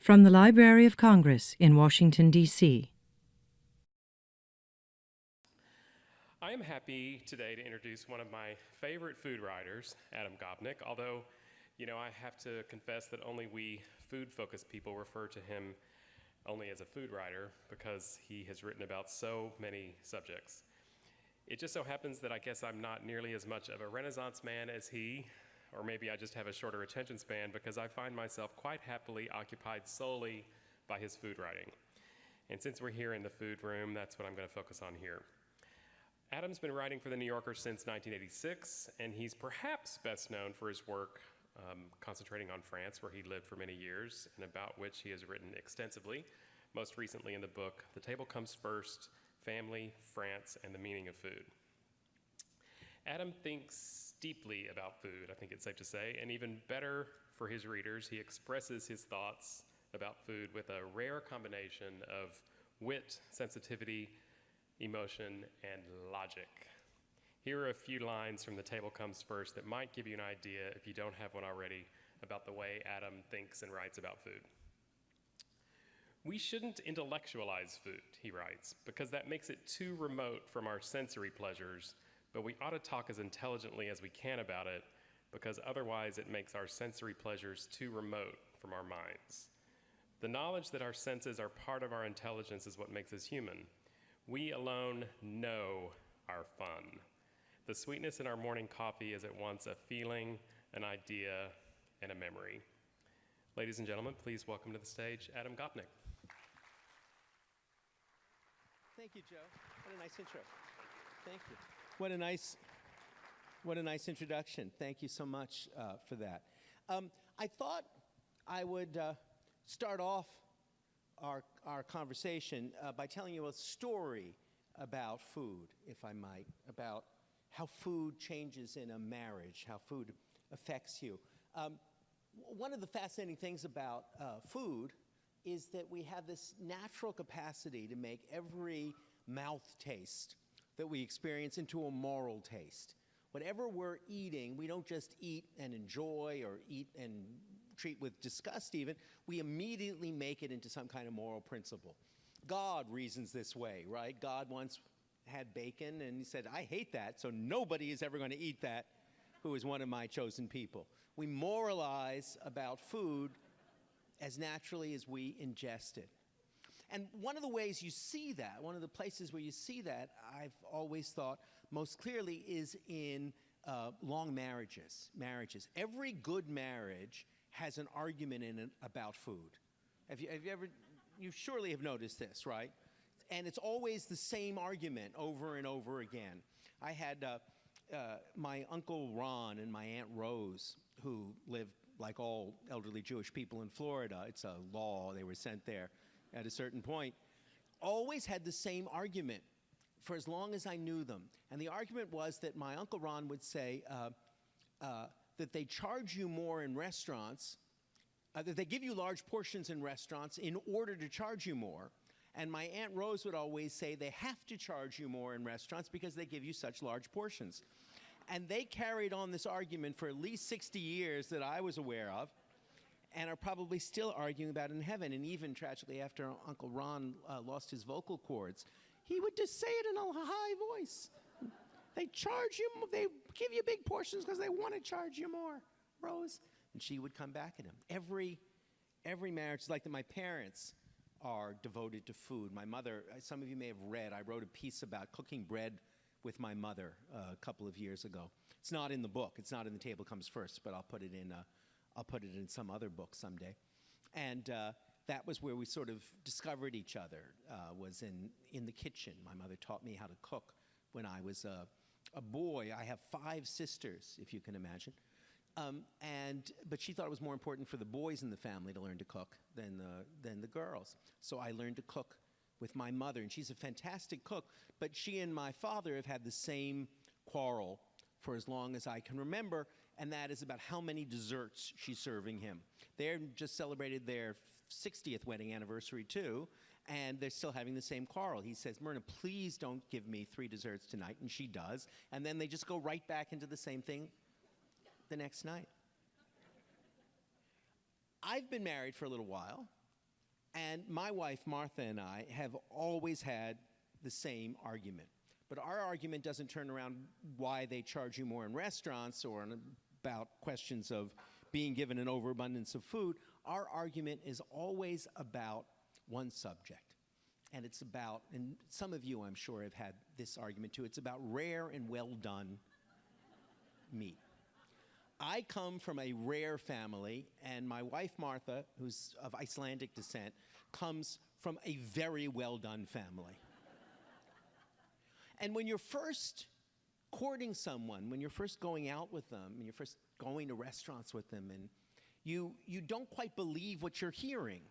From the Library of Congress in Washington, D.C. I am happy today to introduce one of my favorite food writers, Adam Gopnik, although, I have to confess that only we food-focused people refer to him only as a food writer because he has written about so many subjects. It just so happens that I guess I'm not nearly as much of a Renaissance man as he, or maybe I just have a shorter attention span because I find myself quite happily occupied solely by his food writing. And since we're here in the food room, that's what I'm going to focus on here. Adam's been writing for The New Yorker since 1986, and he's perhaps best known for his work concentrating on France, where he lived for many years, and about which he has written extensively, most recently in the book, The Table Comes First, Family, France, and the Meaning of Food. Adam thinks deeply about food, I think it's safe to say, and even better for his readers, he expresses his thoughts about food with a rare combination of wit, sensitivity, emotion, and logic. Here are a few lines from The Table Comes First that might give you an idea, if you don't have one already, about the way Adam thinks and writes about food. We shouldn't intellectualize food, he writes, because that makes it too remote from our sensory pleasures, but we ought to talk as intelligently as we can about it, because otherwise it makes our sensory pleasures too remote from our minds. The knowledge that our senses are part of our intelligence is what makes us human. We alone know our fun. The sweetness in our morning coffee is at once a feeling, an idea, and a memory. Ladies and gentlemen, please welcome to the stage Adam Gopnik. Thank you, Joe. What a nice intro. Thank you. What a nice introduction. Thank you so much for that. I thought I would start off our conversation by telling you a story about food, if I might, about how food changes in a marriage, how food affects you. One of the fascinating things about food is that we have this natural capacity to make every mouth taste that we experience into a moral taste. Whatever we're eating, we don't just eat and enjoy or eat and treat with disgust even, we immediately make it into some kind of moral principle. God reasons this way, right? God once had bacon and he said, I hate that, so nobody is ever going to eat that who is one of my chosen people. We moralize about food as naturally as we ingest it. And one of the ways you see that, one of the places where you see that, I've always thought most clearly is in long marriages. Every good marriage has an argument in it about food. You surely have noticed this, right? And it's always the same argument over and over again. I had my Uncle Ron and my Aunt Rose, who lived like all elderly Jewish people in Florida. It's a law, they were sent there at a certain point, always had the same argument for as long as I knew them. And the argument was that my Uncle Ron would say that they charge you more in restaurants, that they give you large portions in restaurants in order to charge you more. And my Aunt Rose would always say they have to charge you more in restaurants because they give you such large portions. And they carried on this argument for at least 60 years that I was aware of, and are probably still arguing about it in heaven. And even tragically, after Uncle Ron lost his vocal cords, he would just say it in a high voice. They charge you, they give you big portions because they want to charge you more, Rose. And she would come back at him. Every marriage is like that. My parents are devoted to food. My mother, some of you may have read, I wrote a piece about cooking bread with my mother a couple of years ago. It's not in the book. It's not in The Table Comes First, but I'll put it in some other book someday. And that was where we sort of discovered each other, was in the kitchen. My mother taught me how to cook when I was a boy. I have 5 sisters, if you can imagine. But she thought it was more important for the boys in the family to learn to cook than the girls. So I learned to cook with my mother, and she's a fantastic cook, but she and my father have had the same quarrel for as long as I can remember, and that is about how many desserts she's serving him. They just celebrated their 60th wedding anniversary too, and they're still having the same quarrel. He says, Myrna, please don't give me 3 desserts tonight, and she does, and then they just go right back into the same thing the next night. I've been married for a little while, And my wife, Martha, and I have always had the same argument. But our argument doesn't turn around why they charge you more in restaurants or about questions of being given an overabundance of food. Our argument is always about one subject. And it's about, and some of you I'm sure have had this argument too, it's about rare and well done meat. I come from a rare family, and my wife Martha, who's of Icelandic descent, comes from a very well done family. And when you're first courting someone, when you're first going out with them, when you're first going to restaurants with them, and you don't quite believe what you're hearing.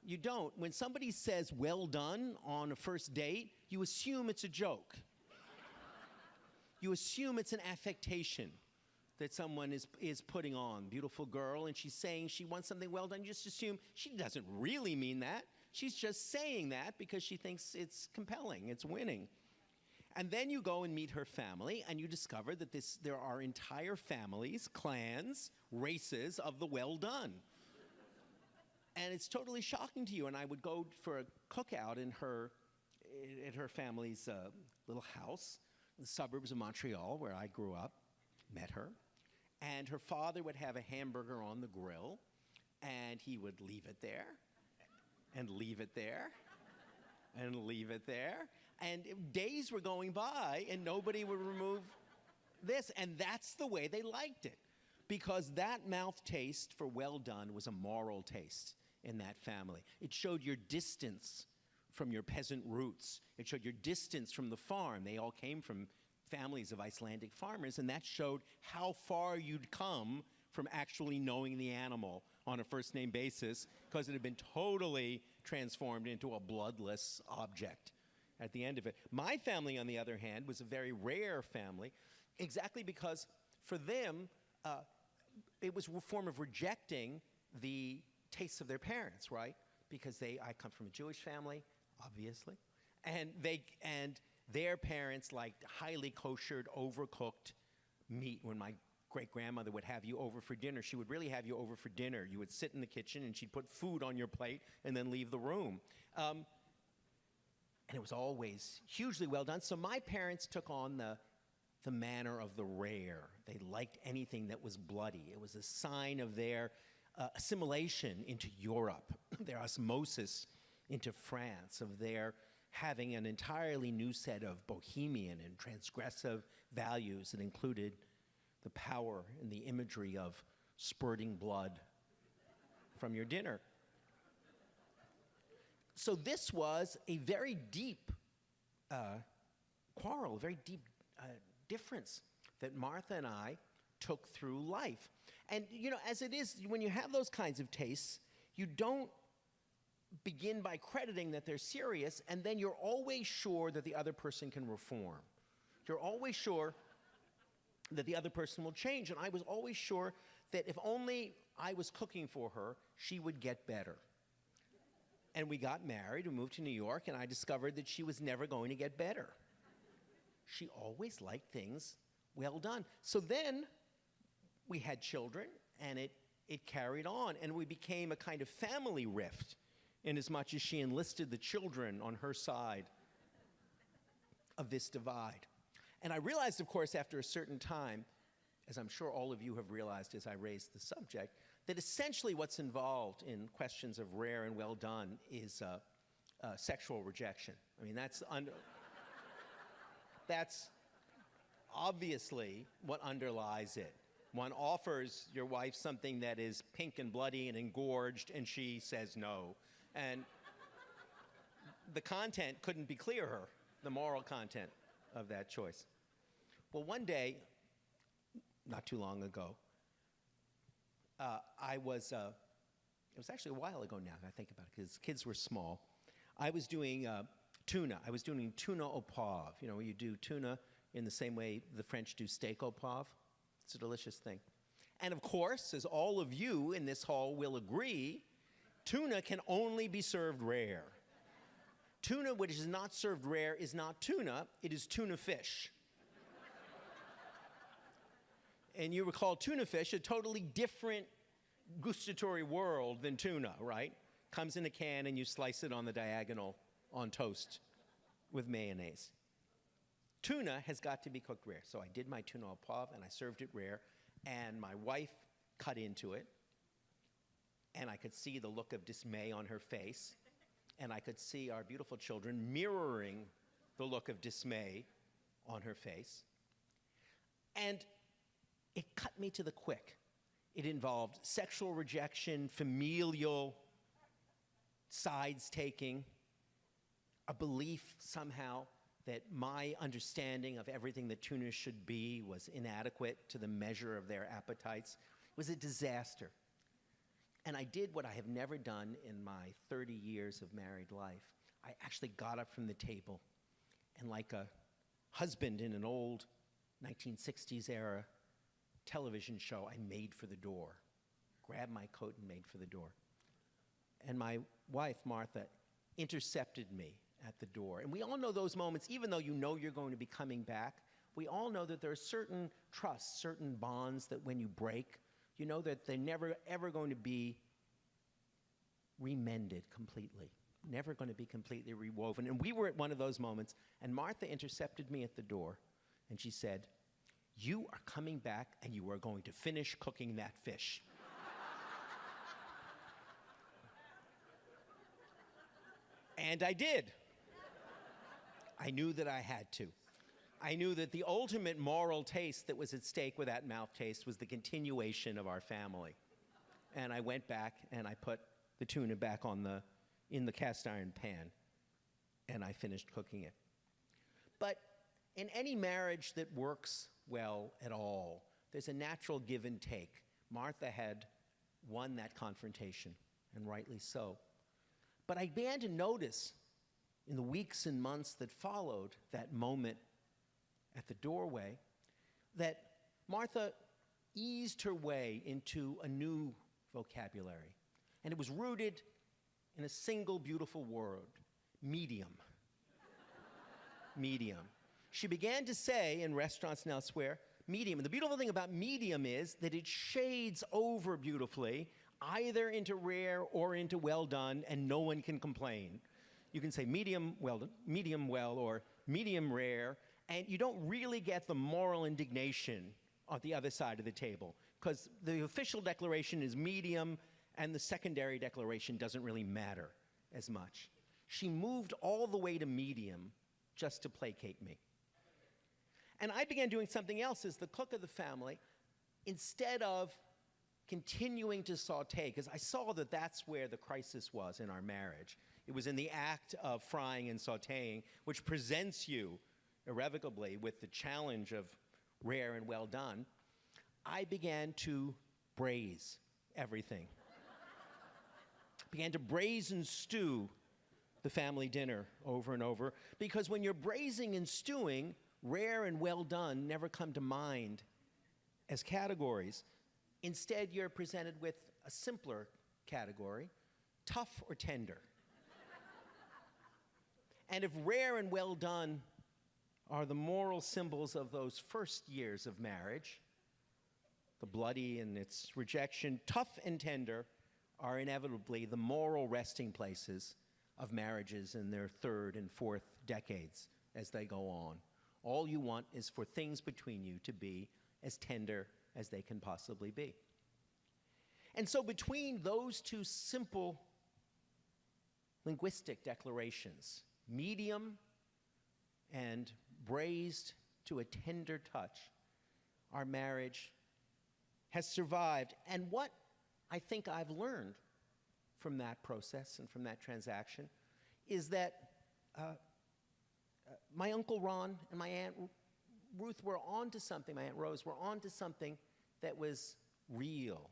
You don't. When somebody says well done on a first date, you assume it's a joke. You assume it's an affectation that someone is putting on. Beautiful girl, and she's saying she wants something well done. You just assume she doesn't really mean that. She's just saying that because she thinks it's compelling, it's winning. And then you go and meet her family, and you discover that there are entire families, clans, races of the well done. And it's totally shocking to you. And I would go for a cookout in her family's little house in the suburbs of Montreal, where I grew up, met her. And her father would have a hamburger on the grill, and he would leave it there, and leave it there, and leave it there. And days were going by, and nobody would remove this. And that's the way they liked it, because that mouth taste for well done was a moral taste in that family. It showed your distance from your peasant roots. It showed your distance from the farm. They all came from families of Icelandic farmers, and that showed how far you'd come from actually knowing the animal on a first-name basis, because it had been totally transformed into a bloodless object at the end of it. My family, on the other hand, was a very rare family, exactly because for them, it was a form of rejecting the tastes of their parents, right? Because I come from a Jewish family, obviously, and their parents liked highly koshered, overcooked meat. When my great-grandmother would have you over for dinner, she would really have you over for dinner. You would sit in the kitchen, and she'd put food on your plate and then leave the room. And it was always hugely well done. So my parents took on the manner of the rare. They liked anything that was bloody. It was a sign of their assimilation into Europe, their osmosis into France, of their having an entirely new set of bohemian and transgressive values that included the power and the imagery of spurting blood from your dinner. So this was a very deep quarrel, a very deep difference that Martha and I took through life. And, you know, as it is, when you have those kinds of tastes, you don't begin by crediting that they're serious, and then you're always sure that the other person can reform. You're always sure that the other person will change. And I was always sure that if only I was cooking for her, she would get better. And we got married, we moved to New York, and I discovered that she was never going to get better. She always liked things well done. So then we had children, and it carried on, and we became a kind of family rift, in as much as she enlisted the children on her side of this divide. And I realized, of course, after a certain time, as I'm sure all of you have realized as I raised the subject, that essentially what's involved in questions of rare and well done is sexual rejection. I mean, that's obviously what underlies it. One offers your wife something that is pink and bloody and engorged, and she says no. And the content couldn't be clearer, the moral content of that choice. Well, one day, not too long ago, it was actually a while ago now, I think about it, because kids were small. I was doing tuna. I was doing tuna au poivre. You know, you do tuna in the same way the French do steak au poivre. It's a delicious thing. And of course, as all of you in this hall will agree, tuna can only be served rare. Tuna which is not served rare is not tuna, it is tuna fish. And you recall tuna fish, a totally different gustatory world than tuna, right? Comes in a can and you slice it on the diagonal on toast with mayonnaise. Tuna has got to be cooked rare. So I did my tuna au poivre and I served it rare, and my wife cut into it, and I could see the look of dismay on her face, and I could see our beautiful children mirroring the look of dismay on her face. And it cut me to the quick. It involved sexual rejection, familial sides taking, a belief somehow that my understanding of everything that tuna should be was inadequate to the measure of their appetites. It was a disaster. And I did what I have never done in my 30 years of married life. I actually got up from the table, and like a husband in an old 1960s era television show, I made for the door, grabbed my coat and made for the door. And my wife, Martha, intercepted me at the door. And we all know those moments, even though you know you're going to be coming back, we all know that there are certain trusts, certain bonds that when you break, you know that they're never, ever going to be remended completely, never going to be completely rewoven. And we were at one of those moments, and Martha intercepted me at the door, and she said, "You are coming back, and you are going to finish cooking that fish." And I did. I knew that I had to. I knew that the ultimate moral taste that was at stake with that mouth taste was the continuation of our family. And I went back and I put the tuna back in the cast iron pan, and I finished cooking it. But in any marriage that works well at all, there's a natural give and take. Martha had won that confrontation, and rightly so. But I began to notice in the weeks and months that followed that moment at the doorway that Martha eased her way into a new vocabulary. And it was rooted in a single beautiful word: medium. Medium. She began to say in restaurants and elsewhere, medium. And the beautiful thing about medium is that it shades over beautifully either into rare or into well done, and no one can complain. You can say medium well, or medium rare, and you don't really get the moral indignation on the other side of the table, because the official declaration is medium, and the secondary declaration doesn't really matter as much. She moved all the way to medium just to placate me. And I began doing something else as the cook of the family. Instead of continuing to saute, because I saw that that's where the crisis was in our marriage. It was in the act of frying and sauteing, which presents you irrevocably with the challenge of rare and well done. I began to braise everything. Began to braise and stew the family dinner over and over, because when you're braising and stewing, rare and well done never come to mind as categories. Instead, you're presented with a simpler category: tough or tender. And if rare and well done are the moral symbols of those first years of marriage, the bloody and its rejection, tough and tender are inevitably the moral resting places of marriages in their third and fourth decades as they go on. All you want is for things between you to be as tender as they can possibly be. And so between those two simple linguistic declarations, medium and braised to a tender touch, our marriage has survived. And what I think I've learned from that process and from that transaction is that my Uncle Ron and my Aunt Ruth were onto something, my Aunt Rose were onto something that was real.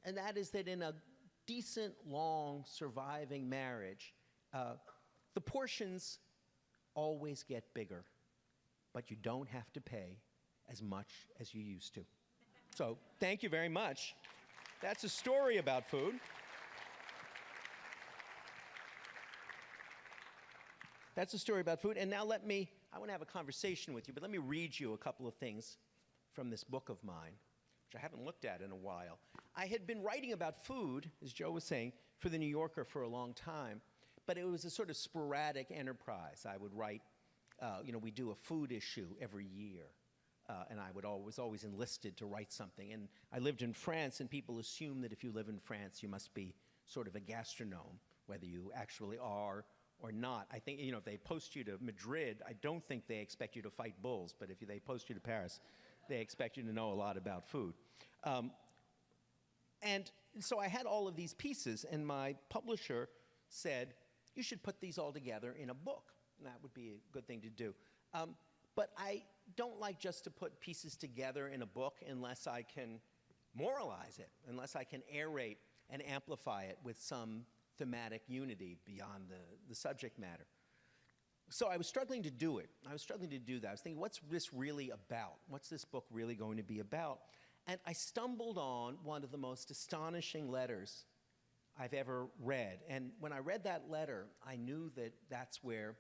And that is that in a decent, long, surviving marriage, the portions always get bigger, but you don't have to pay as much as you used to. So, thank you very much. That's a story about food. That's a story about food. And now I want to have a conversation with you, but let me read you a couple of things from this book of mine, which I haven't looked at in a while. I had been writing about food, as Joe was saying, for The New Yorker for a long time, but it was a sort of sporadic enterprise. I would write, we do a food issue every year, and I was always enlisted to write something. And I lived in France, and people assume that if you live in France, you must be sort of a gastronome, whether you actually are or not. I think, if they post you to Madrid, I don't think they expect you to fight bulls, but if they post you to Paris, they expect you to know a lot about food. And so I had all of these pieces, and my publisher said, you should put these all together in a book. And that would be a good thing to do. But I don't like just to put pieces together in a book unless I can moralize it, unless I can aerate and amplify it with some thematic unity beyond the subject matter. So I was struggling to do it. I was struggling to do that. I was thinking, what's this really about? What's this book really going to be about? And I stumbled on one of the most astonishing letters I've ever read. And when I read that letter, I knew that that's where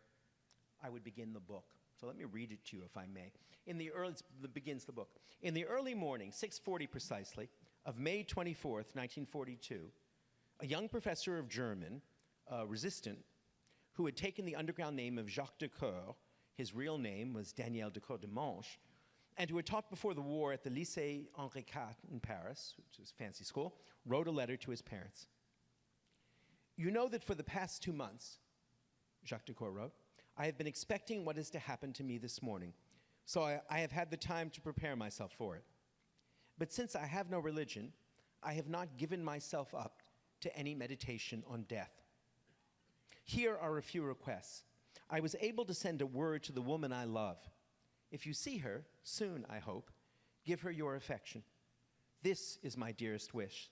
I would begin the book. So let me read it to you, if I may. It begins the book. In the early morning, 6:40 precisely, of May 24th, 1942, a young professor of German, resistant, who had taken the underground name of Jacques Decoeur, his real name was Daniel Decoeur de Manche, and who had taught before the war at the Lycée Henri IV in Paris, which was a fancy school, wrote a letter to his parents. You know that for the past 2 months, Jacques Decoeur wrote, I have been expecting what is to happen to me this morning, so I have had the time to prepare myself for it. But since I have no religion, I have not given myself up to any meditation on death. Here are a few requests. I was able to send a word to the woman I love. If you see her, soon, I hope, give her your affection. This is my dearest wish.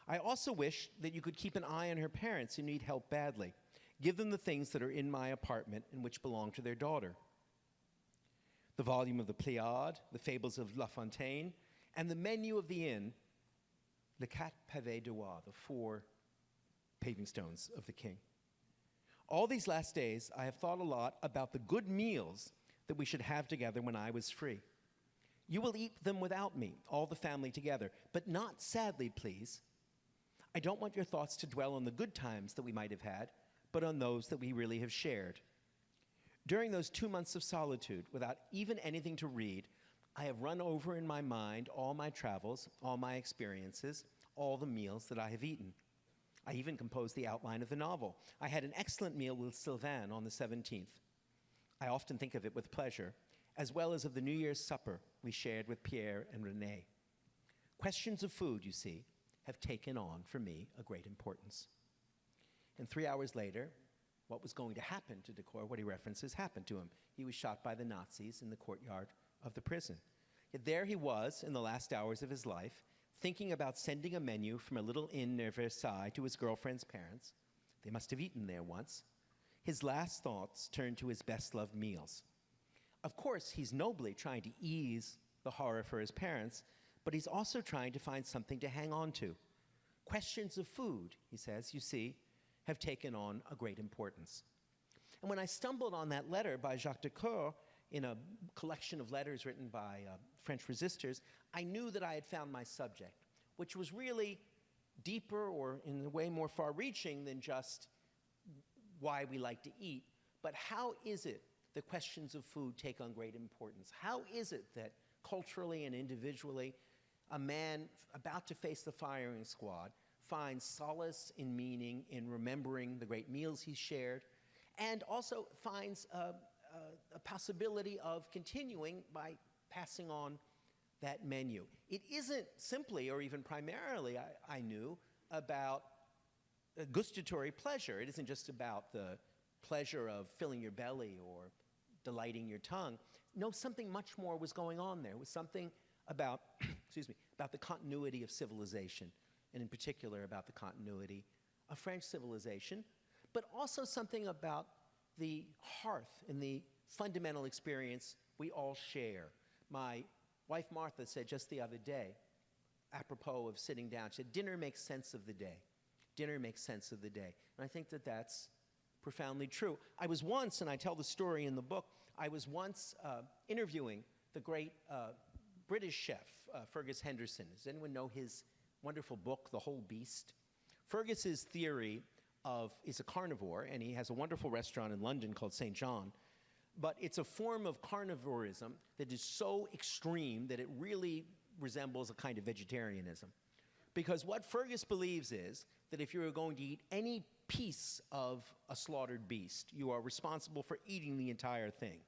I also wish that you could keep an eye on her parents who need help badly. Give them the things that are in my apartment and which belong to their daughter. The volume of the Pléiades, the fables of La Fontaine, and the menu of the inn, Les Quatre Pavés du Roi, the 4 paving stones of the king. All these last days, I have thought a lot about the good meals that we should have together when I was free. You will eat them without me, all the family together, but not sadly, please. I don't want your thoughts to dwell on the good times that we might have had, but on those that we really have shared. During those 2 months of solitude, without even anything to read, I have run over in my mind all my travels, all my experiences, all the meals that I have eaten. I even composed the outline of the novel. I had an excellent meal with Sylvain on the 17th. I often think of it with pleasure, as well as of the New Year's supper we shared with Pierre and René. Questions of food, you see, have taken on, for me, a great importance. And 3 hours later, what was going to happen to Decoeur, what he references, happened to him. He was shot by the Nazis in the courtyard of the prison. Yet there he was, in the last hours of his life, thinking about sending a menu from a little inn near Versailles to his girlfriend's parents. They must have eaten there once. His last thoughts turned to his best-loved meals. Of course, he's nobly trying to ease the horror for his parents, but he's also trying to find something to hang on to. Questions of food, he says, you see, have taken on a great importance. And when I stumbled on that letter by Jacques Decoeur in a collection of letters written by French resistors, I knew that I had found my subject, which was really deeper or in a way more far-reaching than just why we like to eat, but how is it that questions of food take on great importance? How is it that culturally and individually, a man about to face the firing squad finds solace in meaning in remembering the great meals he shared, and also finds a possibility of continuing by passing on that menu. It isn't simply, or even primarily, I knew, about gustatory pleasure. It isn't just about the pleasure of filling your belly or delighting your tongue. No, something much more was going on there. It was something about, about the continuity of civilization, and in particular about the continuity of French civilization, but also something about the hearth and the fundamental experience we all share. My wife Martha said just the other day, apropos of sitting down, she said, dinner makes sense of the day. Dinner makes sense of the day. And I think that that's profoundly true. I was once, and I tell the story in the book, I was once interviewing the great British chef, Fergus Henderson. Does anyone know his wonderful book, The Whole Beast? Fergus's theory is a carnivore, and he has a wonderful restaurant in London called St. John. But it's a form of carnivorism that is so extreme that it really resembles a kind of vegetarianism. Because what Fergus believes is that if you're going to eat any piece of a slaughtered beast, you are responsible for eating the entire thing.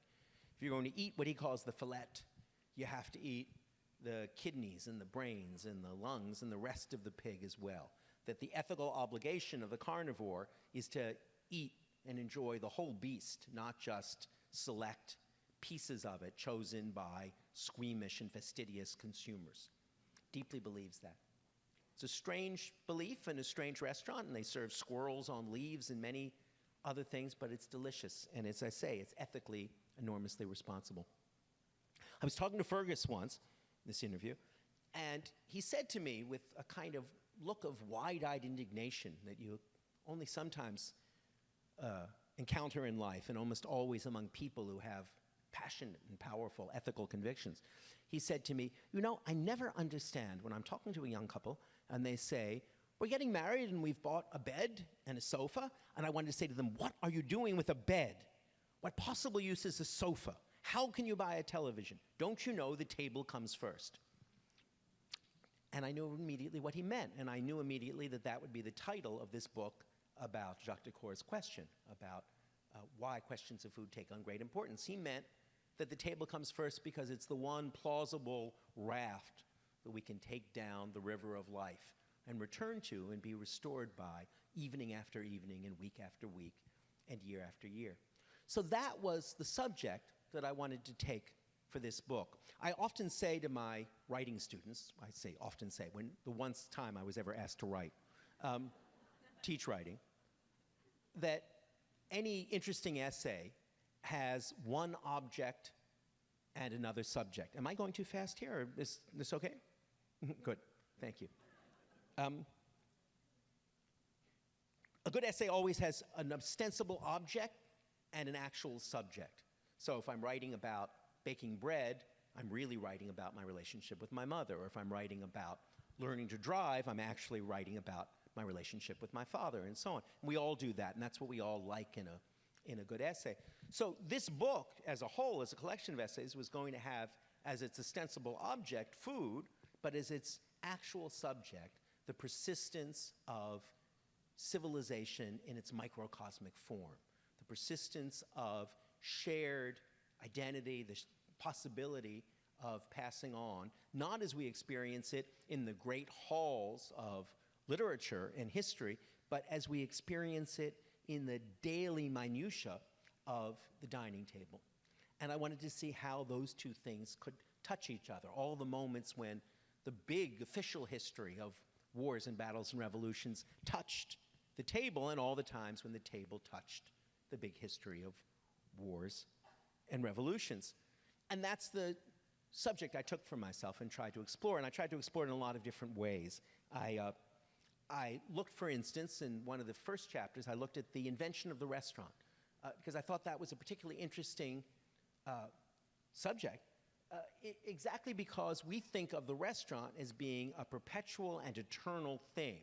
If you're going to eat what he calls the fillet, you have to eat the kidneys and the brains and the lungs and the rest of the pig as well. That the ethical obligation of the carnivore is to eat and enjoy the whole beast, not just select pieces of it chosen by squeamish and fastidious consumers. Deeply believes that. It's a strange belief in a strange restaurant, and they serve squirrels on leaves and many other things, but it's delicious. And as I say, it's ethically enormously responsible. I was talking to Fergus once, in this interview, and he said to me with a kind of look of wide-eyed indignation that you only sometimes encounter in life and almost always among people who have passionate and powerful ethical convictions. He said to me, you know, I never understand when I'm talking to a young couple and they say, we're getting married and we've bought a bed and a sofa, and I wanted to say to them, what are you doing with a bed? What possible use is a sofa? How can you buy a television? Don't you know the table comes first? And I knew immediately what he meant, and I knew immediately that that would be the title of this book about Jacques Decour's question, about why questions of food take on great importance. He meant that the table comes first because it's the one plausible raft that we can take down the river of life and return to and be restored by evening after evening and week after week and year after year. So that was the subject that I wanted to take for this book. I often say to my writing students, I say often say, when the once time I was ever asked to write, teach writing, that any interesting essay has one object and another subject. Am I going too fast here? Is this okay? Good, thank you. A good essay always has an ostensible object and an actual subject. So if I'm writing about baking bread, I'm really writing about my relationship with my mother. Or if I'm writing about learning to drive, I'm actually writing about my relationship with my father, and so on. We all do that, and that's what we all like in a good essay. So this book, as a whole, as a collection of essays, was going to have as its ostensible object food, but as its actual subject, the persistence of civilization in its microcosmic form, the persistence of shared identity, the possibility of passing on, not as we experience it in the great halls of literature and history, but as we experience it in the daily minutiae of the dining table. And I wanted to see how those two things could touch each other, all the moments when the big official history of wars and battles and revolutions touched the table, and all the times when the table touched the big history of wars and revolutions. And that's the subject I took for myself and tried to explore, and I tried to explore it in a lot of different ways. I looked, for instance, in one of the first chapters, I looked at the invention of the restaurant, because I thought that was a particularly interesting subject, exactly because we think of the restaurant as being a perpetual and eternal thing.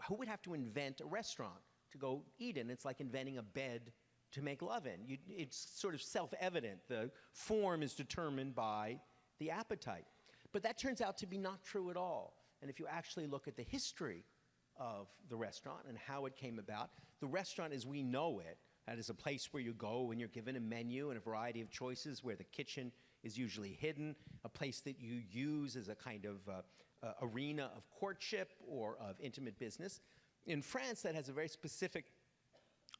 Who would have to invent a restaurant to go eat in? It's like inventing a bed to make love in. It's sort of self-evident. The form is determined by the appetite. But that turns out to be not true at all. And if you actually look at the history of the restaurant and how it came about, the restaurant as we know it, that is a place where you go and you're given a menu and a variety of choices, where the kitchen is usually hidden, a place that you use as a kind of arena of courtship or of intimate business. In France, that has a very specific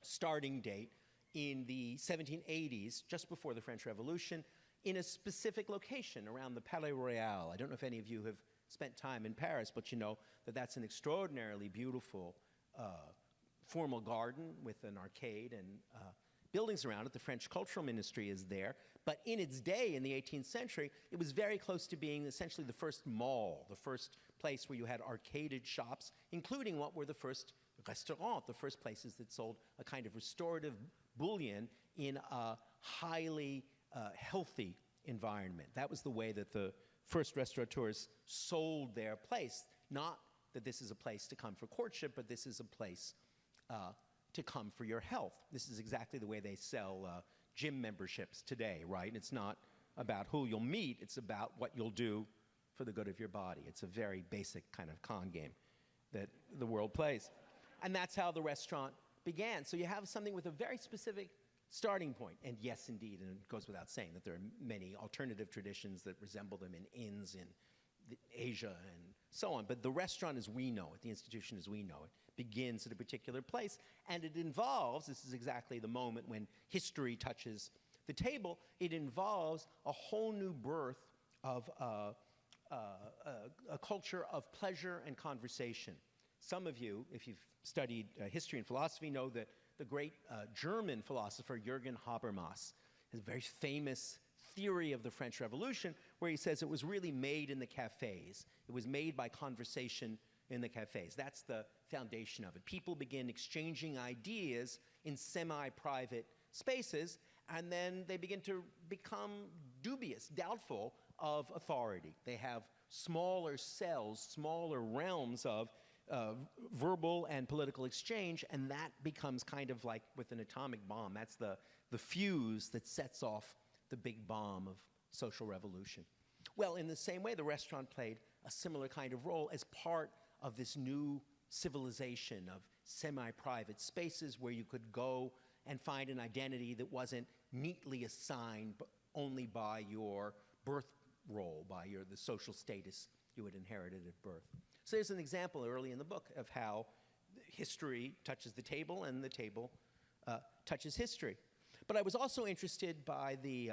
starting date in the 1780s, just before the French Revolution, in a specific location around the Palais Royal. I don't know if any of you have spent time in Paris, but you know that that's an extraordinarily beautiful formal garden with an arcade and buildings around it. The French Cultural Ministry is there. But in its day, in the 18th century, it was very close to being essentially the first mall, the first place where you had arcaded shops, including what were the first restaurants, the first places that sold a kind of restorative bouillon in a highly healthy environment. That was the way that the first restaurateurs sold their place. Not that this is a place to come for courtship, but this is a place to come for your health. This is exactly the way they sell gym memberships today, right? It's not about who you'll meet, it's about what you'll do for the good of your body. It's a very basic kind of con game that the world plays. And that's how the restaurant began. So you have something with a very specific starting point. And yes, indeed, and it goes without saying that there are many alternative traditions that resemble them in inns in Asia and so on. But the restaurant as we know it, the institution as we know it, begins at a particular place. And it involves, this is exactly the moment when history touches the table, it involves a whole new birth of a culture of pleasure and conversation. Some of you, if you've studied history and philosophy, know that the great German philosopher Jürgen Habermas has a very famous theory of the French Revolution where he says it was really made in the cafes. It was made by conversation in the cafes. That's the foundation of it. People begin exchanging ideas in semi-private spaces, and then they begin to become dubious, doubtful of authority. They have smaller cells, smaller realms of verbal and political exchange, and that becomes kind of like with an atomic bomb. That's the fuse that sets off the big bomb of social revolution. Well, in the same way, the restaurant played a similar kind of role as part of this new civilization of semi-private spaces where you could go and find an identity that wasn't neatly assigned only by your birth role, by the social status you had inherited at birth. So there's an example early in the book of how history touches the table and the table touches history. But I was also interested by the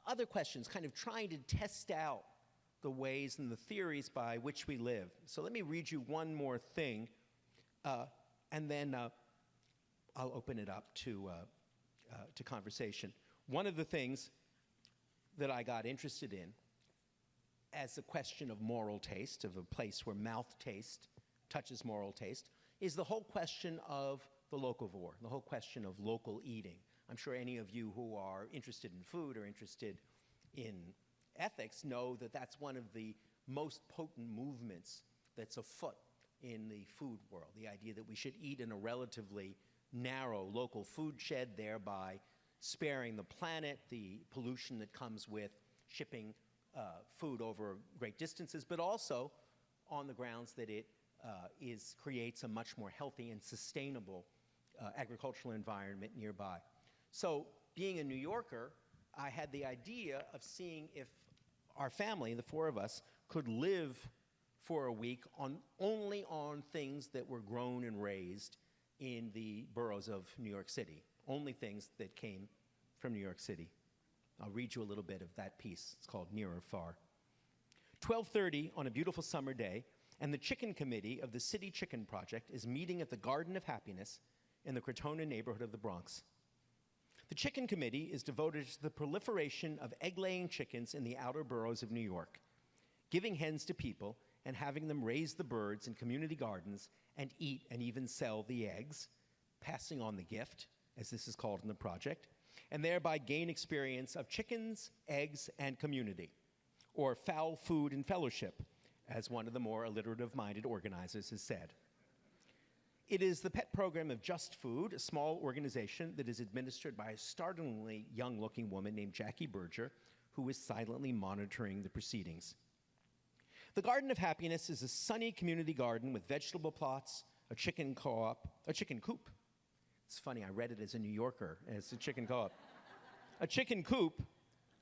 other questions, kind of trying to test out the ways and the theories by which we live. So let me read you one more thing, and then I'll open it up to conversation. One of the things that I got interested in as a question of moral taste, of a place where mouth taste touches moral taste, is the whole question of the locavore, the whole question of local eating. I'm sure any of you who are interested in food or interested in ethics know that that's one of the most potent movements that's afoot in the food world, the idea that we should eat in a relatively narrow local food shed, thereby sparing the planet, the pollution that comes with shipping food over great distances, but also on the grounds that it creates a much more healthy and sustainable agricultural environment nearby. So being a New Yorker, I had the idea of seeing if our family, the four of us, could live for a week only on things that were grown and raised in the boroughs of New York City, only things that came from New York City. I'll read you a little bit of that piece. It's called Near or Far. 12:30 on a beautiful summer day, and the Chicken Committee of the City Chicken Project is meeting at the Garden of Happiness in the Crotona neighborhood of the Bronx. The Chicken Committee is devoted to the proliferation of egg-laying chickens in the outer boroughs of New York, giving hens to people and having them raise the birds in community gardens and eat and even sell the eggs, passing on the gift, as this is called in the project, and thereby gain experience of chickens, eggs, and community, or fowl food and fellowship, as one of the more alliterative-minded organizers has said. It is the pet program of Just Food, a small organization that is administered by a startlingly young-looking woman named Jackie Berger, who is silently monitoring the proceedings. The Garden of Happiness is a sunny community garden with vegetable plots, a chicken co-op, a chicken coop. It's funny, I read it as a New Yorker, as a chicken co-op. A chicken coop,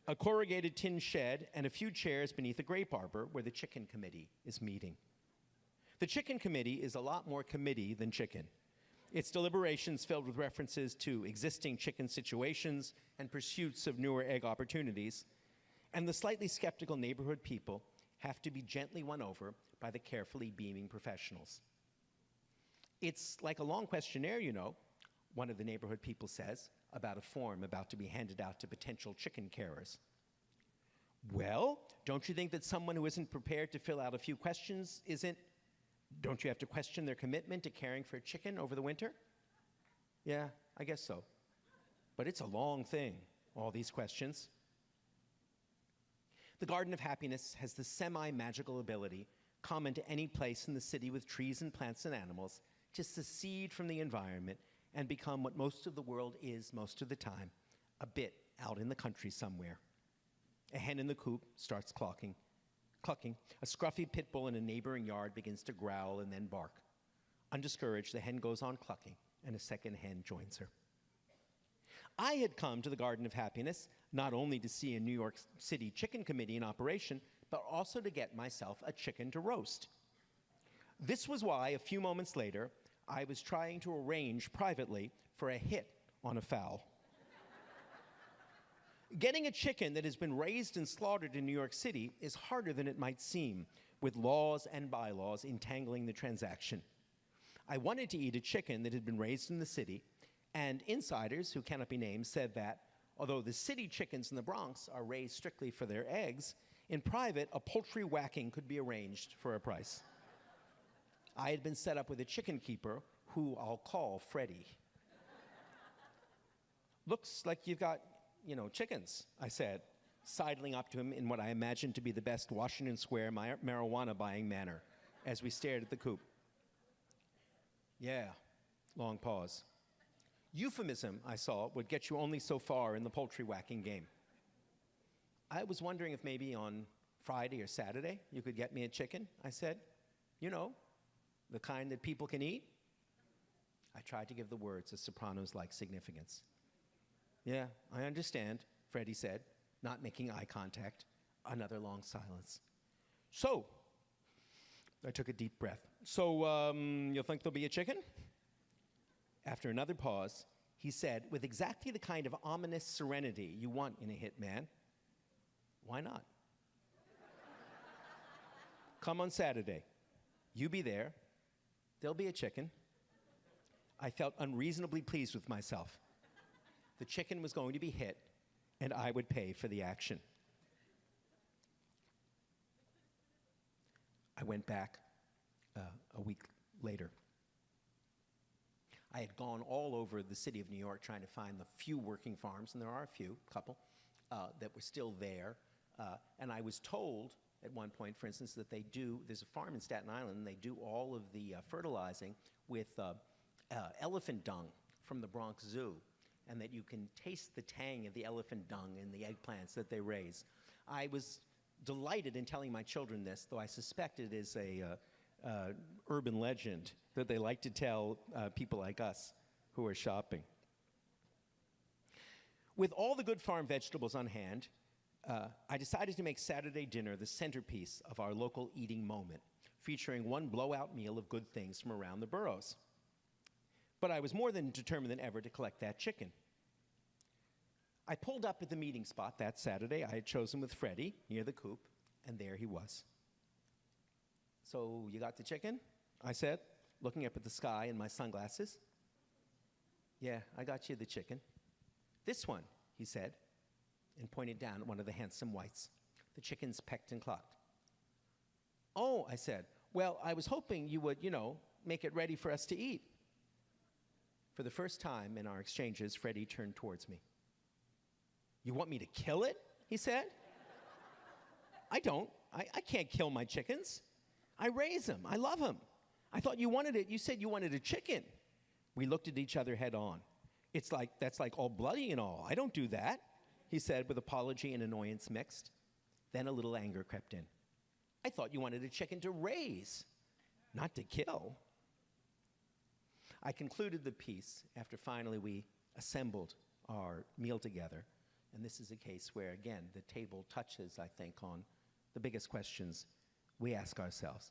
a corrugated tin shed, and a few chairs beneath a grape arbor where the Chicken Committee is meeting. The Chicken Committee is a lot more committee than chicken. Its deliberations filled with references to existing chicken situations and pursuits of newer egg opportunities, and the slightly skeptical neighborhood people have to be gently won over by the carefully beaming professionals. It's like a long questionnaire, you know, one of the neighborhood people says, about a form about to be handed out to potential chicken carers. Well, don't you think that someone who isn't prepared to fill out a few questions don't you have to question their commitment to caring for a chicken over the winter? Yeah, I guess so. But it's a long thing, all these questions. The Garden of Happiness has the semi-magical ability, common to any place in the city with trees and plants and animals, to secede from the environment and become what most of the world is most of the time, a bit out in the country somewhere. A hen in the coop starts clucking. A scruffy pit bull in a neighboring yard begins to growl and then bark. Undiscouraged, the hen goes on clucking, and a second hen joins her. I had come to the Garden of Happiness not only to see a New York City chicken committee in operation, but also to get myself a chicken to roast. This was why, a few moments later, I was trying to arrange privately for a hit on a fowl. Getting a chicken that has been raised and slaughtered in New York City is harder than it might seem, with laws and bylaws entangling the transaction. I wanted to eat a chicken that had been raised in the city, and insiders, who cannot be named, said that, although the city chickens in the Bronx are raised strictly for their eggs, in private, a poultry whacking could be arranged for a price. I had been set up with a chicken keeper, who I'll call Freddie. Looks like you've got, chickens, I said, sidling up to him in what I imagined to be the best Washington Square marijuana buying manner, as we stared at the coop. Yeah, long pause. Euphemism, I saw, would get you only so far in the poultry whacking game. I was wondering if maybe on Friday or Saturday you could get me a chicken, I said. The kind that people can eat. I tried to give the words a Sopranos-like significance. Yeah, I understand, Freddie said, not making eye contact. Another long silence. So, I took a deep breath. So, you think there'll be a chicken? After another pause, he said, with exactly the kind of ominous serenity you want in a hitman, why not? Come on Saturday. You be there. There'll be a chicken. I felt unreasonably pleased with myself. The chicken was going to be hit, and I would pay for the action. I went back a week later. I had gone all over the city of New York trying to find the few working farms, and there are a couple, that were still there. And I was told at one point, for instance, that there's a farm in Staten Island, and they do all of the fertilizing with elephant dung from the Bronx Zoo, and that you can taste the tang of the elephant dung in the eggplants that they raise. I was delighted in telling my children this, though I suspect it is a urban legend that they like to tell people like us who are shopping. With all the good farm vegetables on hand, I decided to make Saturday dinner the centerpiece of our local eating moment, featuring one blowout meal of good things from around the boroughs. But I was more than determined than ever to collect that chicken. I pulled up at the meeting spot that Saturday I had chosen with Freddie near the coop, and there he was. So, you got the chicken? I said, looking up at the sky in my sunglasses. Yeah, I got you the chicken. This one, he said, and pointed down at one of the handsome whites. The chickens pecked and clucked. Oh, I said, well, I was hoping you would, make it ready for us to eat. For the first time in our exchanges, Freddie turned towards me. You want me to kill it? He said. I don't. I can't kill my chickens. I raise them. I love them. I thought you wanted it. You said you wanted a chicken. We looked at each other head on. That's like all bloody and all. I don't do that, he said with apology and annoyance mixed. Then a little anger crept in. I thought you wanted a chicken to raise, not to kill. I concluded the piece after finally we assembled our meal together. And this is a case where, again, the table touches, I think, on the biggest questions we ask ourselves.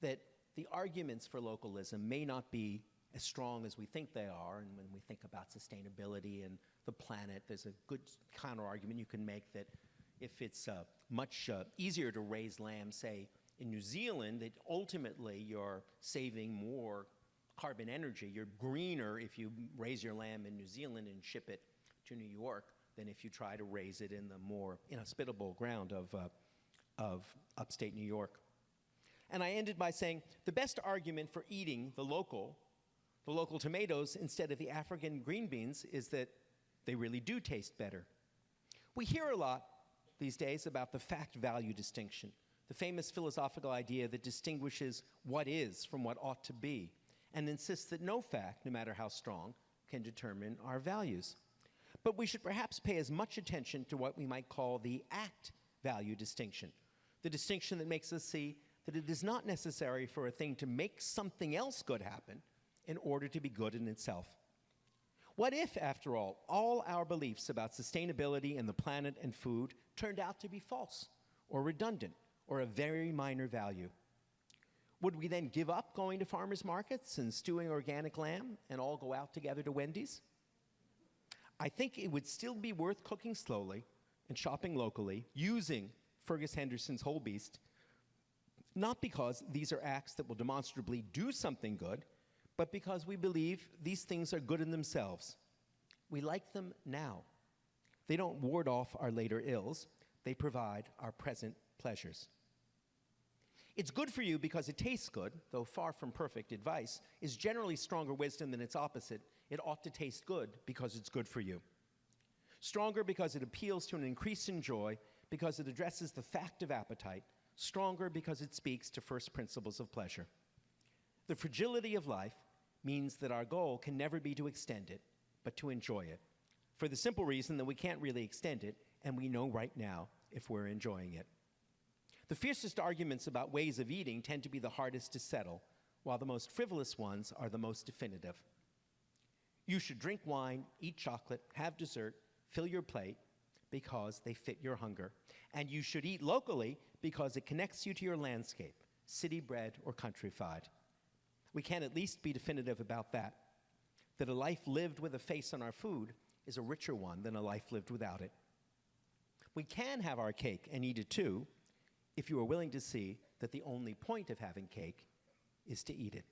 That the arguments for localism may not be as strong as we think they are, and when we think about sustainability and the planet, there's a good counter-argument you can make that if it's much easier to raise lamb, say, in New Zealand, that ultimately you're saving more carbon energy. You're greener if you raise your lamb in New Zealand and ship it to New York than if you try to raise it in the more inhospitable ground of upstate New York. And I ended by saying the best argument for eating the local tomatoes instead of the African green beans is that They really do taste better. We hear a lot these days about the fact-value distinction, the famous philosophical idea that distinguishes what is from what ought to be, and insists that no fact, no matter how strong, can determine our values. But we should perhaps pay as much attention to what we might call the act-value distinction, the distinction that makes us see that it is not necessary for a thing to make something else good happen in order to be good in itself. What if, after all our beliefs about sustainability and the planet and food turned out to be false or redundant or of very minor value? Would we then give up going to farmers markets and stewing organic lamb and all go out together to Wendy's? I think it would still be worth cooking slowly and shopping locally using Fergus Henderson's Whole Beast, not because these are acts that will demonstrably do something good, but because we believe these things are good in themselves. We like them now. They don't ward off our later ills. They provide our present pleasures. It's good for you because it tastes good, though far from perfect advice, is generally stronger wisdom than its opposite. It ought to taste good because it's good for you. Stronger because it appeals to an increase in joy, because it addresses the fact of appetite. Stronger because it speaks to first principles of pleasure. The fragility of life means that our goal can never be to extend it, but to enjoy it, for the simple reason that we can't really extend it, and we know right now if we're enjoying it. The fiercest arguments about ways of eating tend to be the hardest to settle, while the most frivolous ones are the most definitive. You should drink wine, eat chocolate, have dessert, fill your plate, because they fit your hunger. And you should eat locally because it connects you to your landscape, city-bred or countrified. We can at least be definitive about that a life lived with a face on our food is a richer one than a life lived without it. We can have our cake and eat it too, if you are willing to see that the only point of having cake is to eat it.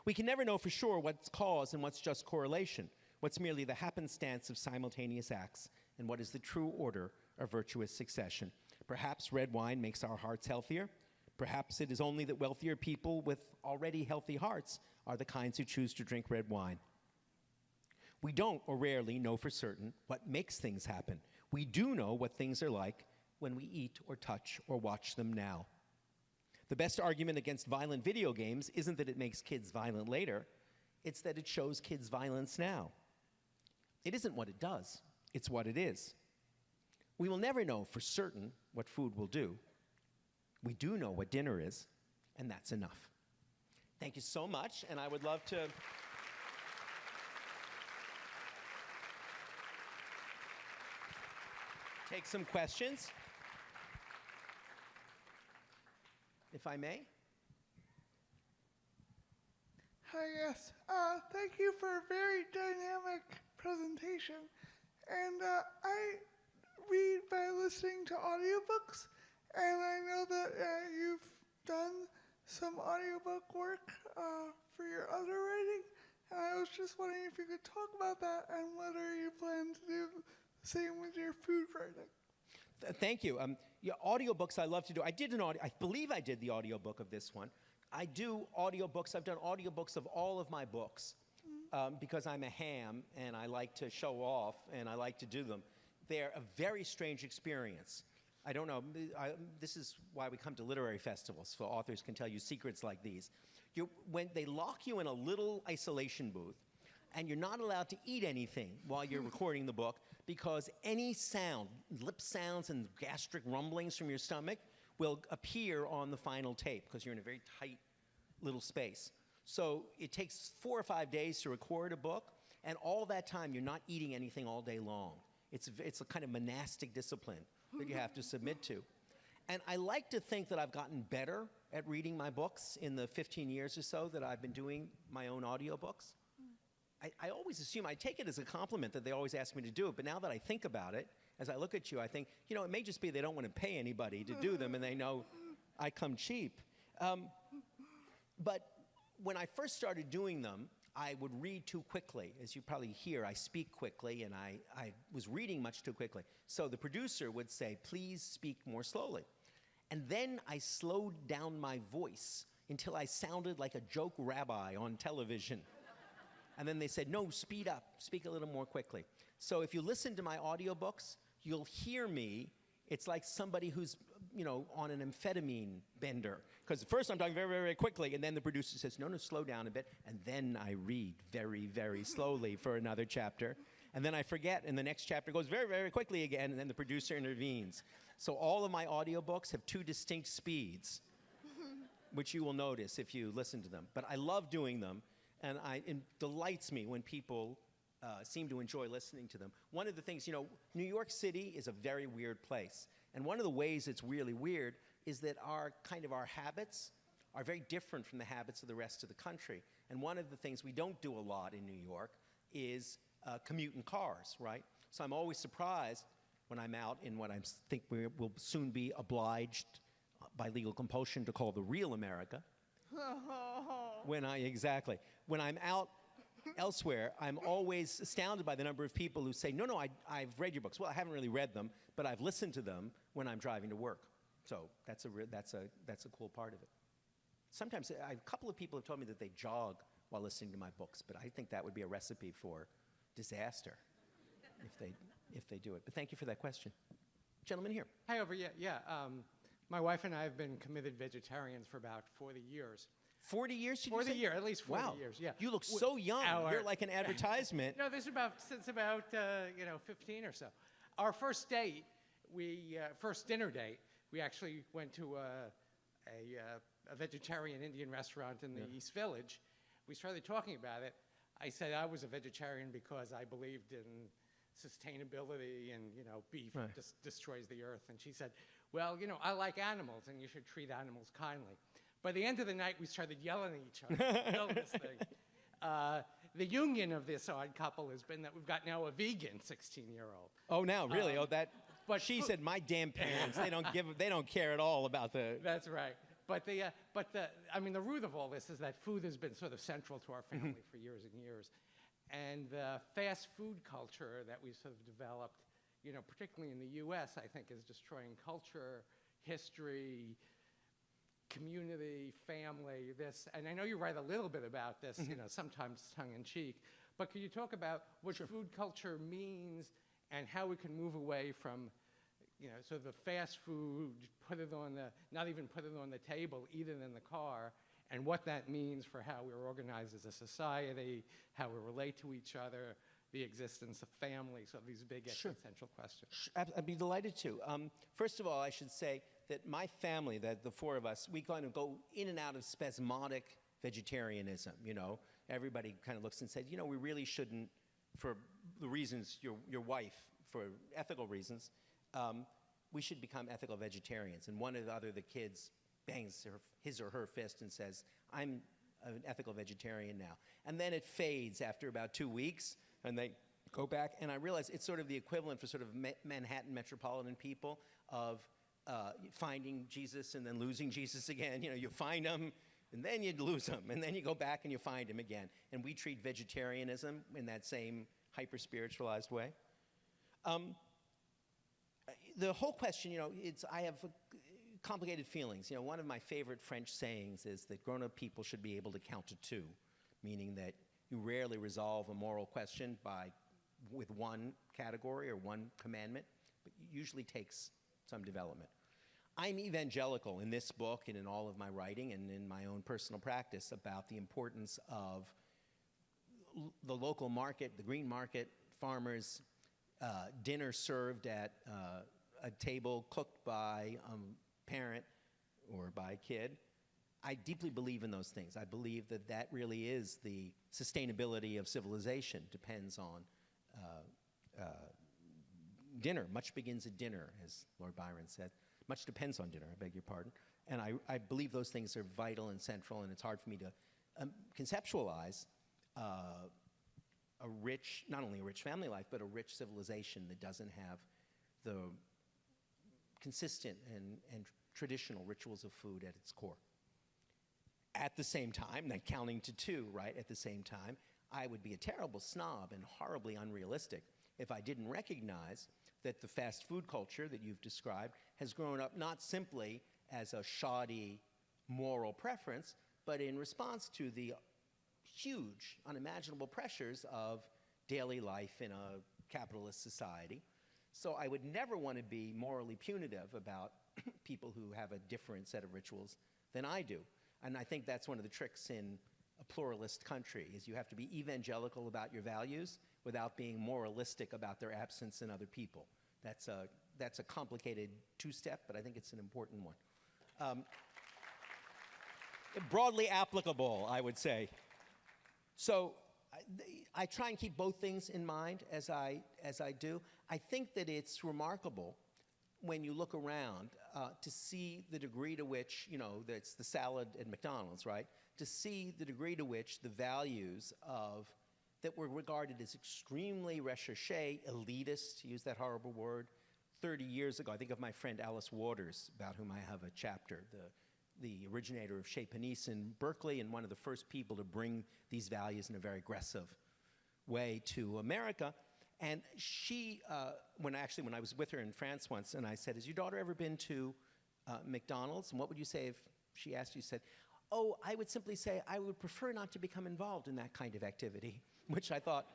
We can never know for sure what's cause and what's just correlation, what's merely the happenstance of simultaneous acts, and what is the true order of virtuous succession. Perhaps red wine makes our hearts healthier. Perhaps it is only that wealthier people with already healthy hearts are the kinds who choose to drink red wine. We don't, or rarely, know for certain what makes things happen. We do know what things are like when we eat or touch or watch them now. The best argument against violent video games isn't that it makes kids violent later, it's that it shows kids violence now. It isn't what it does, it's what it is. We will never know for certain what food will do. We do know what dinner is, and that's enough. Thank you so much, and I would love to take some questions, if I may. Hi, yes. Thank you for a very dynamic presentation. And I read by listening to audiobooks, and I know that you've done some audiobook work for your other writing. And I was just wondering if you could talk about that and whether you plan to do the same with your food writing. Thank you. Yeah, audiobooks I love to do. I believe I did the audiobook of this one. I do audiobooks. I've done audiobooks of all of my books because I'm a ham and I like to show off and I like to do them. They're a very strange experience. I don't know. This is why we come to literary festivals, so authors can tell you secrets like these. When they lock you in a little isolation booth, and you're not allowed to eat anything while you're recording the book because any sound, lip sounds and gastric rumblings from your stomach will appear on the final tape because you're in a very tight little space. So it takes 4 or 5 days to record a book, and all that time you're not eating anything all day long. It's a kind of monastic discipline that you have to submit to. And I like to think that I've gotten better at reading my books in the 15 years or so that I've been doing my own audiobooks. I always assume, I take it as a compliment that they always ask me to do it, but now that I think about it, as I look at you, I think, you know, it may just be they don't want to pay anybody to do them and they know I come cheap. But when I first started doing them, I would read too quickly. As you probably hear, I speak quickly, and I was reading much too quickly. So the producer would say, please speak more slowly. And then I slowed down my voice until I sounded like a joke rabbi on television. And then they said, no, speed up, speak a little more quickly. So if you listen to my audiobooks, you'll hear me. It's like somebody who's, on an amphetamine bender. Because at first I'm talking very, very, very quickly, and then the producer says, no, slow down a bit. And then I read very, very slowly for another chapter. And then I forget, and the next chapter goes very, very quickly again, and then the producer intervenes. So all of my audiobooks have two distinct speeds, which you will notice if you listen to them. But I love doing them, and it delights me when people seem to enjoy listening to them. One of the things, New York City is a very weird place. And one of the ways it's really weird is that our habits are very different from the habits of the rest of the country. And one of the things we don't do a lot in New York is commute in cars, right? So I'm always surprised when I'm out in what I think we will soon be obliged by legal compulsion to call the real America. When I'm out elsewhere, I'm always astounded by the number of people who say, no, I've read your books. Well, I haven't really read them, but I've listened to them when I'm driving to work. So that's a cool part of it. Sometimes a couple of people have told me that they jog while listening to my books, but I think that would be a recipe for disaster if they do it. But thank you for that question. Gentleman here. Hi, over. Yeah. My wife and I have been committed vegetarians for about 40 years. 40 years? Did you 40 say? years, at least 40 wow. years. Yeah. You look so young. You're like an advertisement. No, this is since about 15 or so. Our first date, first dinner date, we actually went to a vegetarian Indian restaurant in the East Village. We started talking about it. I said I was a vegetarian because I believed in sustainability and, beef just destroys the earth. And she said, well, I like animals and you should treat animals kindly. By the end of the night, we started yelling at each other. This thing. The union of this odd couple has been that we've got now a vegan 16-year-old. Oh, now, really? But she said, my damn parents, they don't care at all about the... That's right. But the root of all this is that food has been sort of central to our family for years and years. And the fast food culture that we've sort of developed, particularly in the U.S., I think is destroying culture, history, community, family, this. And I know you write a little bit about this, sometimes tongue-in-cheek. But could you talk about what food culture means and how we can move away from sort of the fast food, not even put it on the table, eat it in the car, and what that means for how we're organized as a society, how we relate to each other, the existence of families, so these big existential questions. I'd be delighted to. First of all, I should say that my family, the four of us, we kind of go in and out of spasmodic vegetarianism, Everybody kind of looks and says, we really shouldn't, for the reasons, your wife, for ethical reasons, we should become ethical vegetarians. And one or the other of the kids bangs his or her fist and says, I'm an ethical vegetarian now. And then it fades after about 2 weeks, and they go back. And I realize it's sort of the equivalent for sort of Manhattan metropolitan people of finding Jesus and then losing Jesus again. You find him, and then you lose him, and then you go back and you find him again. And we treat vegetarianism in that same hyper-spiritualized way. The whole question, I have complicated feelings. One of my favorite French sayings is that grown-up people should be able to count to 2, meaning that you rarely resolve a moral question with one category or one commandment, but it usually takes some development. I'm evangelical in this book and in all of my writing and in my own personal practice about the importance of the local market, the green market, farmers, dinner served at a table cooked by a parent or by a kid. I deeply believe in those things. I believe that really is the sustainability of civilization, depends on dinner. Much begins at dinner, as Lord Byron said. Much depends on dinner, I beg your pardon. And I believe those things are vital and central, and it's hard for me to conceptualize not only a rich family life, but a rich civilization that doesn't have the consistent and traditional rituals of food at its core. At the same time, then counting to 2, right, at the same time, I would be a terrible snob and horribly unrealistic if I didn't recognize that the fast food culture that you've described has grown up not simply as a shoddy moral preference, but in response to the huge, unimaginable pressures of daily life in a capitalist society. So I would never want to be morally punitive about people who have a different set of rituals than I do. And I think that's one of the tricks in a pluralist country, is you have to be evangelical about your values without being moralistic about their absence in other people. That's a complicated two-step, but I think it's an important one. Broadly applicable, I would say. So I try and keep both things in mind as I do. I think that it's remarkable when you look around to see the degree to which, that's the salad at McDonald's, right? To see the degree to which the values that were regarded as extremely recherche, elitist, to use that horrible word, 30 years ago. I think of my friend Alice Waters, about whom I have a chapter, the originator of Chez Panisse in Berkeley, and one of the first people to bring these values in a very aggressive way to America. And she, when I was with her in France once, and I said, has your daughter ever been to McDonald's? And what would you say if she asked you? Said, oh, I would simply say, I would prefer not to become involved in that kind of activity, which I thought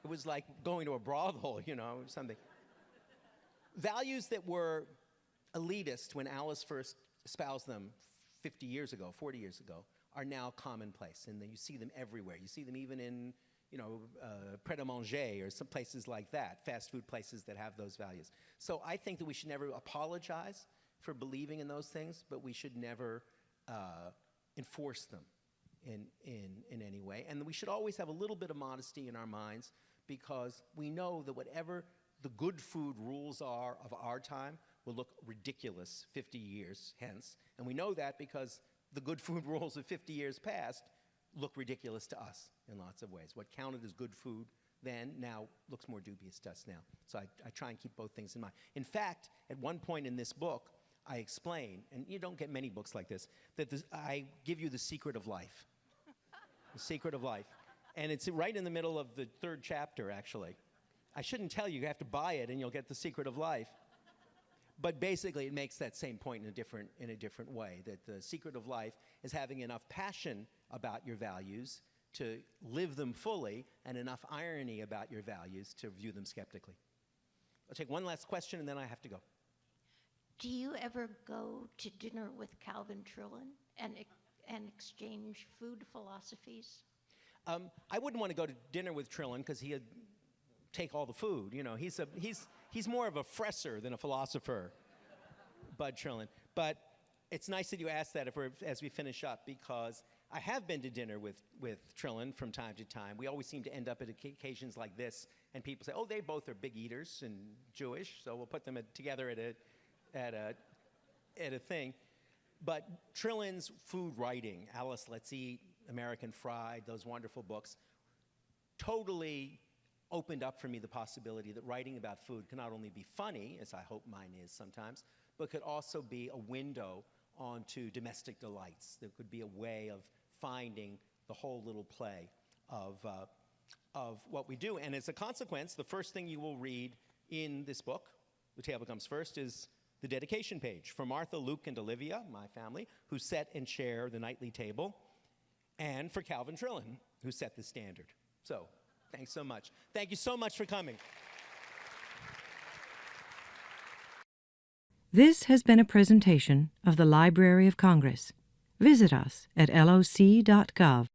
it was like going to a brothel, something. Values that were elitist when Alice first espoused them 50 years ago, 40 years ago, are now commonplace, and you see them everywhere. You see them even in, pret-a-manger or some places like that, fast food places that have those values. So I think that we should never apologize for believing in those things, but we should never enforce them in any way. And we should always have a little bit of modesty in our minds, because we know that whatever the good food rules are of our time will look ridiculous 50 years hence. And we know that because the good food rules of 50 years past look ridiculous to us in lots of ways. What counted as good food then now looks more dubious to us now. So I try and keep both things in mind. In fact, at one point in this book, I explain, and you don't get many books like this, that I give you the secret of life. The secret of life. And it's right in the middle of the 3rd chapter, actually. I shouldn't tell you, you have to buy it and you'll get the secret of life. But basically, it makes that same point in a different way, that the secret of life is having enough passion about your values to live them fully, and enough irony about your values to view them skeptically. I'll take one last question, and then I have to go. Do you ever go to dinner with Calvin Trillin and exchange food philosophies? I wouldn't want to go to dinner with Trillin because he'd take all the food. He's more of a fresser than a philosopher, Bud Trillin. But it's nice that you asked that as we finish up, because I have been to dinner with Trillin from time to time. We always seem to end up at occasions like this, and people say, oh, they both are big eaters and Jewish, so we'll put them together at a thing. But Trillin's food writing, Alice Let's Eat, American Fried, those wonderful books, totally opened up for me the possibility that writing about food can not only be funny, as I hope mine is sometimes, but could also be a window onto domestic delights. There could be a way of finding the whole little play of what we do. And as a consequence, the first thing you will read in this book, The Table Comes First, is the dedication page for Martha, Luke, and Olivia, my family, who set and share the nightly table, and for Calvin Trillin, who set the standard. So, thanks so much. Thank you so much for coming. This has been a presentation of the Library of Congress. Visit us at loc.gov.